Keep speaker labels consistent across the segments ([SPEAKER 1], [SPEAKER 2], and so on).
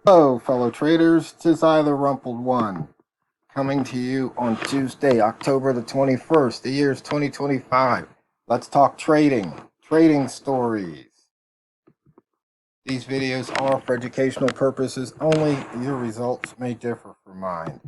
[SPEAKER 1] Hello, fellow traders. 'Tis I, TheRumpledOne, coming to you on Tuesday, October the 21st. The year is 2025. Let's talk trading stories. These videos are for educational purposes only. Your results may differ from mine.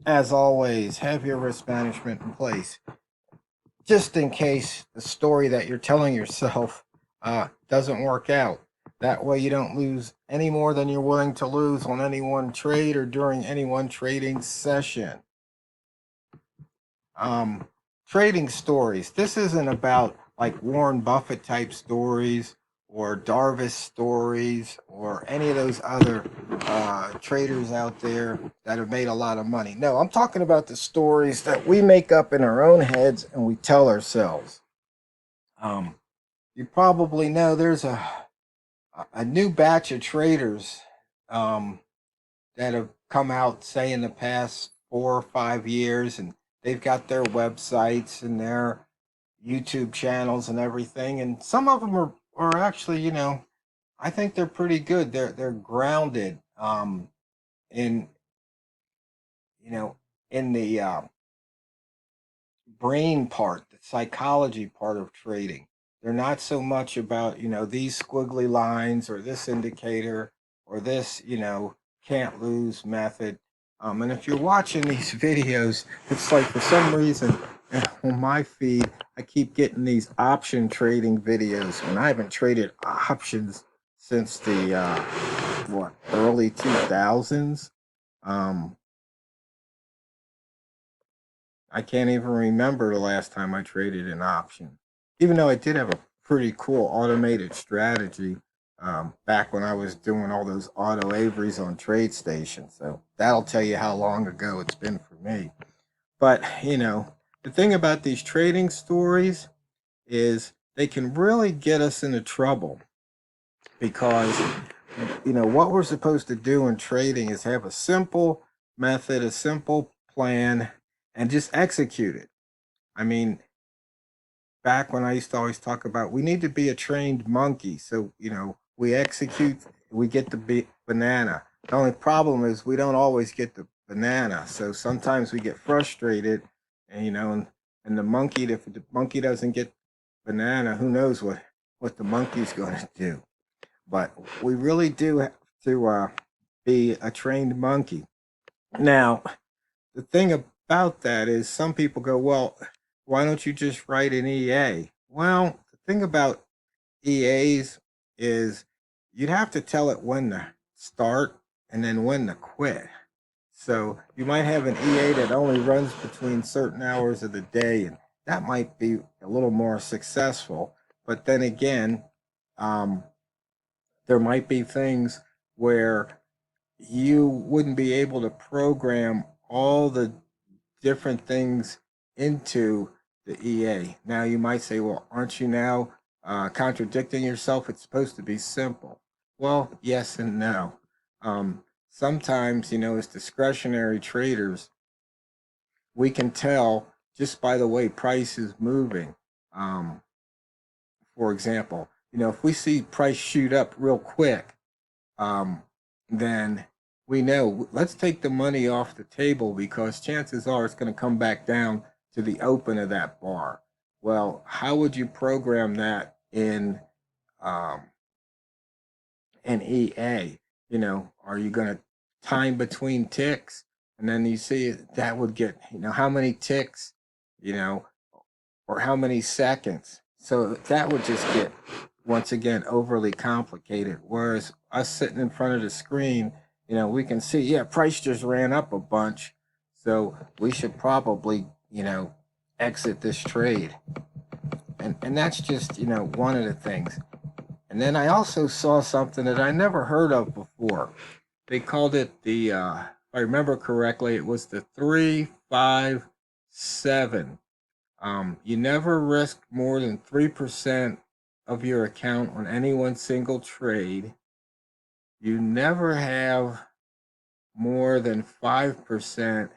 [SPEAKER 1] As always, have your risk management in place, just in case the story that you're telling yourself doesn't work out. That way you don't lose any more than you're willing to lose on any one trade or during any one trading session. Um, Trading stories. This isn't about like Warren Buffett type stories or Darvis stories or any of those other traders out there that have made a lot of money. No, I'm talking about the stories that we make up in our own heads and we tell ourselves. Um, you probably know there's a new batch of traders um, that have come out, say, in the past 4 or 5 years, and they've got their websites and their YouTube channels and everything. And some of them are actually, I think they're pretty good. They're grounded in, you know, in the brain part, the psychology part of trading. They're not so much about, these squiggly lines or this indicator or this, can't lose method. And if you're watching these videos, it's like for some reason on my feed, I keep getting these option trading videos when I haven't traded options since the early 2000s. Um, I can't even remember the last time I traded an option, even though I did have a pretty cool automated strategy back when I was doing all those auto Averys on TradeStation. So that'll tell you how long ago it's been for me. But, the thing about these trading stories is they can really get us into trouble because, what we're supposed to do in trading is have a simple method, a simple plan, and just execute it. I mean, back when I used to always talk about we need to be a trained monkey. So, we execute, we get the banana. The only problem is we don't always get the banana. So sometimes we get frustrated and, and the monkey, if the monkey doesn't get banana, who knows what the monkey's going to do. But we really do have to be a trained monkey. Now, the thing about that is some people go, well, why don't you just write an EA? Well, the thing about EAs is you'd have to tell it when to start and then when to quit. So you might have an EA that only runs between certain hours of the day, and that might be a little more successful. But then again, um, there might be things where you wouldn't be able to program all the different things into the EA. Now you might say, well, aren't you now contradicting yourself? It's supposed to be simple. Well, yes and no. Sometimes, as discretionary traders, we can tell just by the way price is moving. Um, for example, if we see price shoot up real quick, um, then we know let's take the money off the table because chances are it's going to come back down to the open of that bar. Well, how would you program that in um, an EA? Are you going to time between ticks? And then you see that would get, how many ticks, you know, or how many seconds. So that would just get, once again, overly complicated. Whereas us sitting in front of the screen, we can see, yeah, price just ran up a bunch. So we should probably, exit this trade. And that's just, one of the things. And then I also saw something that I never heard of before. They called it if I remember correctly, it was the 357. You never risk more than 3% of your account on any one single trade. You never have more than 5%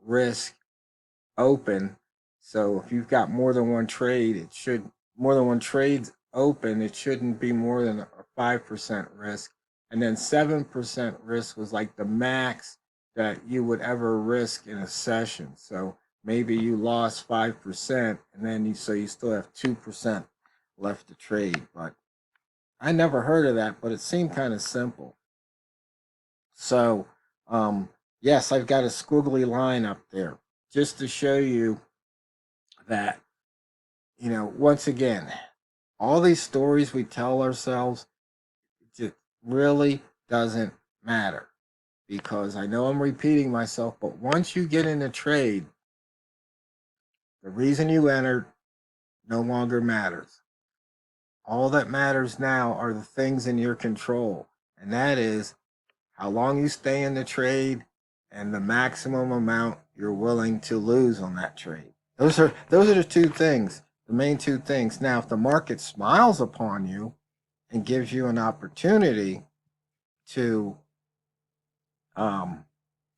[SPEAKER 1] risk open. So if you've got more than one trade, more than one trade's open, it shouldn't be more than a 5% risk. And then 7% risk was like the max that you would ever risk in a session. So maybe you lost 5%, and then you still have 2% left to trade. But I never heard of that, but it seemed kind of simple. So yes, I've got a squiggly line up there just to show you that, once again, all these stories we tell ourselves, it really doesn't matter, because I know I'm repeating myself, but once you get in a trade, the reason you entered no longer matters. All that matters now are the things in your control, and that is how long you stay in the trade and the maximum amount you're willing to lose on that trade. Those are the two things, the main two things. Now, if the market smiles upon you and gives you an opportunity to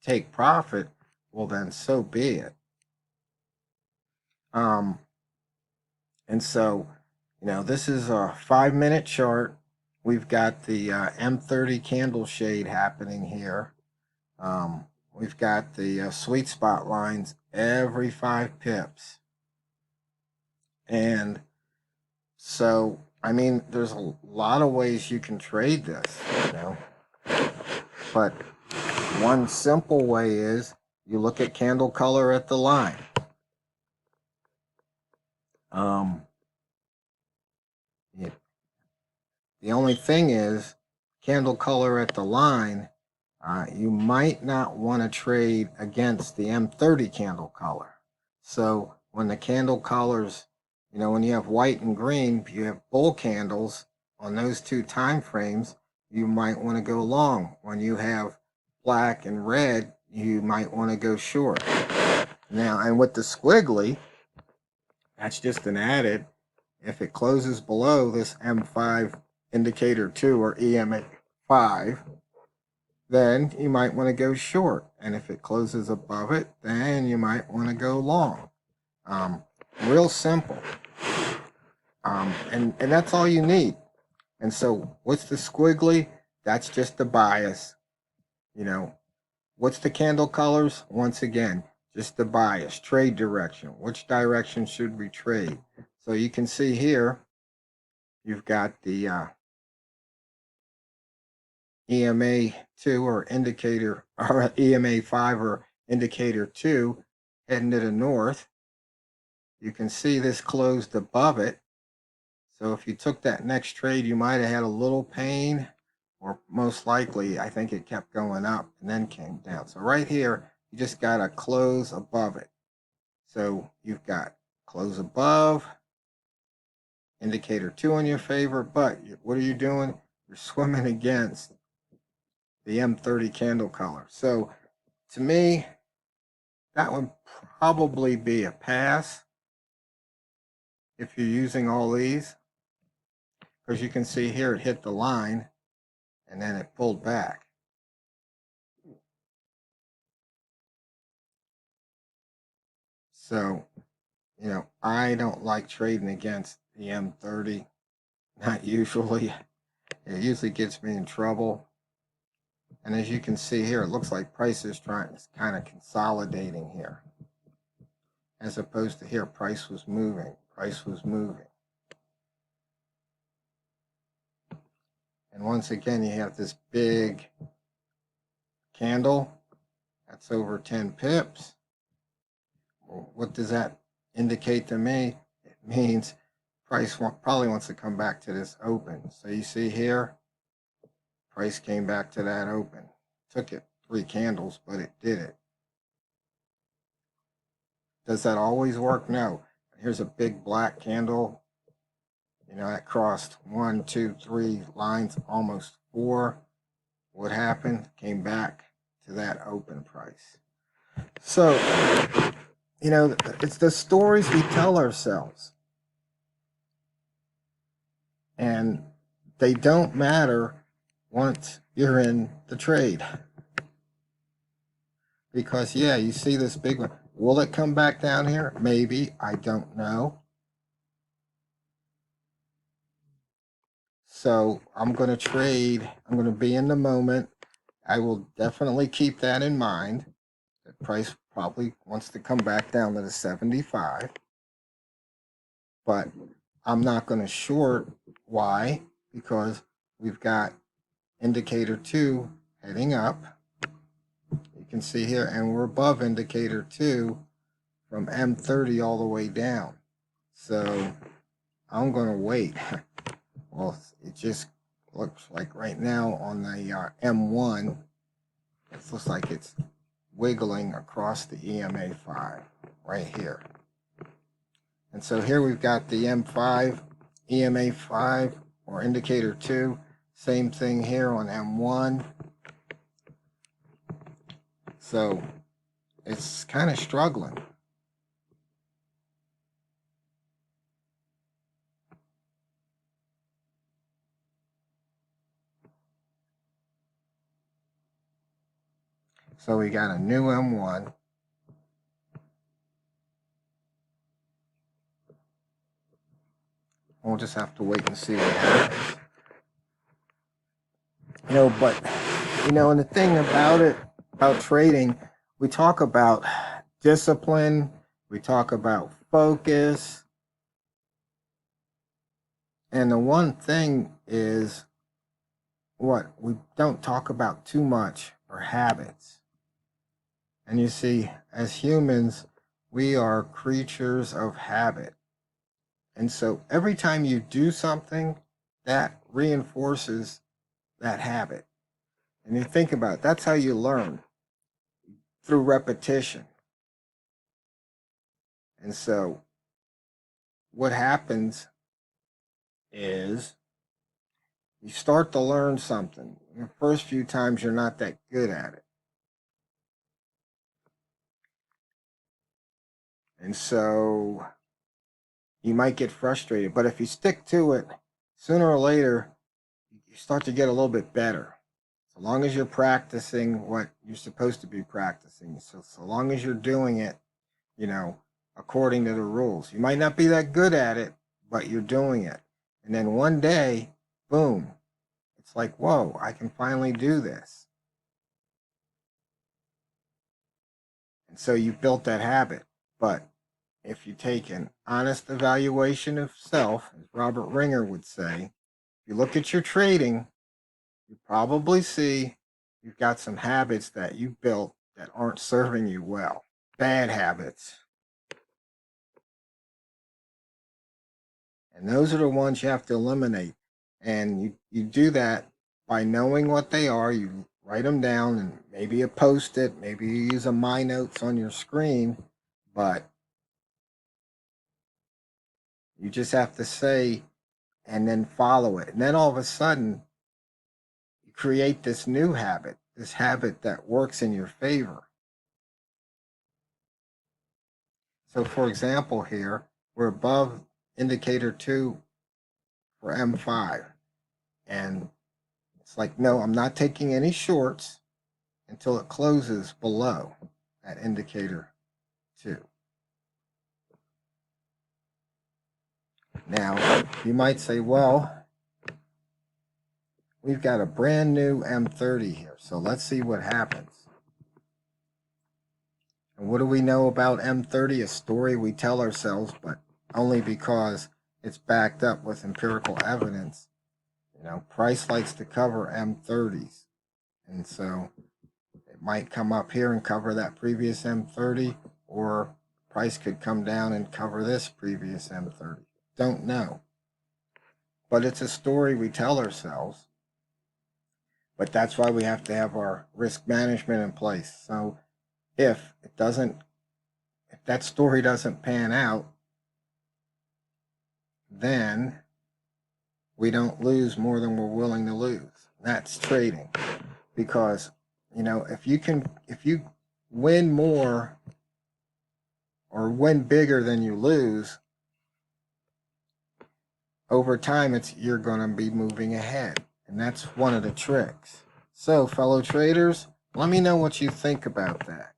[SPEAKER 1] take profit, well, then so be it. And so, this is a 5-minute chart. We've got the M30 candle shade happening here. We've got the sweet spot lines every 5 pips. And so, I mean, there's a lot of ways you can trade this, But one simple way is you look at candle color at the line. The only thing is, candle color at the line, you might not want to trade against the M30 candle color. So when the candle colors, when you have white and green, you have bull candles on those 2 time frames, you might want to go long. When you have black and red, you might want to go short. Now, and with the squiggly, that's just an added. If it closes below this M5 indicator 2 or EMA 5, then you might want to go short. And if it closes above it, then you might want to go long. Real simple. And that's all you need. And so what's the squiggly? That's just the bias. What's the candle colors? Once again, just the bias, trade direction. Which direction should we trade? So you can see here, you've got the EMA 2 or indicator, or EMA 5 or indicator 2 heading to the north. You can see this closed above it. So if you took that next trade, you might have had a little pain, or most likely, I think it kept going up and then came down. So right here, you just got to close above it. So you've got close above, indicator 2 in your favor, but what are you doing? You're swimming against the M30 candle color. So to me, that would probably be a pass if you're using all these, because you can see here it hit the line and then it pulled back. So, I don't like trading against the M30, not usually. It usually gets me in trouble. And as you can see here, it looks like price is kind of consolidating here. As opposed to here, price was moving. And once again, you have this big candle. That's over 10 pips. Well, what does that indicate to me? It means price probably wants to come back to this open. So you see here, price came back to that open. Took it 3 candles, but it did it. Does that always work? No. Here's a big black candle. That crossed 1, 2, 3 lines, almost 4. What happened? Came back to that open price. So, it's the stories we tell ourselves. And they don't matter once you're in the trade. Because, yeah, you see this big one. Will it come back down here? Maybe. I don't know. So I'm going to trade. I'm going to be in the moment. I will definitely keep that in mind. The price probably wants to come back down to the 75. But I'm not going to short. Why? Because we've got indicator 2 heading up. You can see here, and we're above indicator 2 from M30 all the way down. So I'm going to wait. Well, it just looks like right now on the M1, it looks like it's wiggling across the EMA 5 right here. And so here we've got the M5, EMA 5, or indicator 2. Same thing here on M1. So it's kind of struggling. So we got a new M1. We'll just have to wait and see what happens. And the thing about trading, we talk about discipline, we talk about focus, and the one thing is what we don't talk about too much are habits. And you see, as humans, we are creatures of habit. And so every time you do something, that reinforces that habit. And you think about it, that's how you learn, through repetition. And so what happens is you start to learn something. The first few times you're not that good at it. And so you might get frustrated. But if you stick to it, sooner or later, you start to get a little bit better. So long as you're practicing what you're supposed to be practicing. So long as you're doing it, according to the rules. You might not be that good at it, but you're doing it. And then one day, boom, it's like, whoa, I can finally do this. And so you've built that habit. But if you take an honest evaluation of self, as Robert Ringer would say, if you look at your trading, you probably see you've got some habits that you built that aren't serving you well. Bad habits. And those are the ones you have to eliminate. And you do that by knowing what they are. You write them down, and maybe you post it, maybe you use a My Notes on your screen, but you just have to say and then follow it. And then all of a sudden, you create this new habit, this habit that works in your favor. So for example here, we're above indicator 2 for M5. And it's like, no, I'm not taking any shorts until it closes below that indicator 2. Now, you might say, well, we've got a brand new M30 here, so let's see what happens. And what do we know about M30? A story we tell ourselves, but only because it's backed up with empirical evidence. Price likes to cover M30s. And so it might come up here and cover that previous M30, or price could come down and cover this previous M30. Don't know. But it's a story we tell ourselves. But that's why we have to have our risk management in place. So if that story doesn't pan out, then we don't lose more than we're willing to lose. That's trading. Because, if you win more or win bigger than you lose, over time you're going to be moving ahead. And that's one of the tricks. So, fellow traders, let me know what you think about that.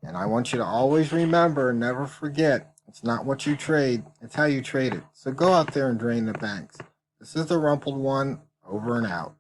[SPEAKER 1] And I want you to always remember and never forget, it's not what you trade, it's how you trade it. So go out there and drain the banks. This is the Rumpled One, over and out.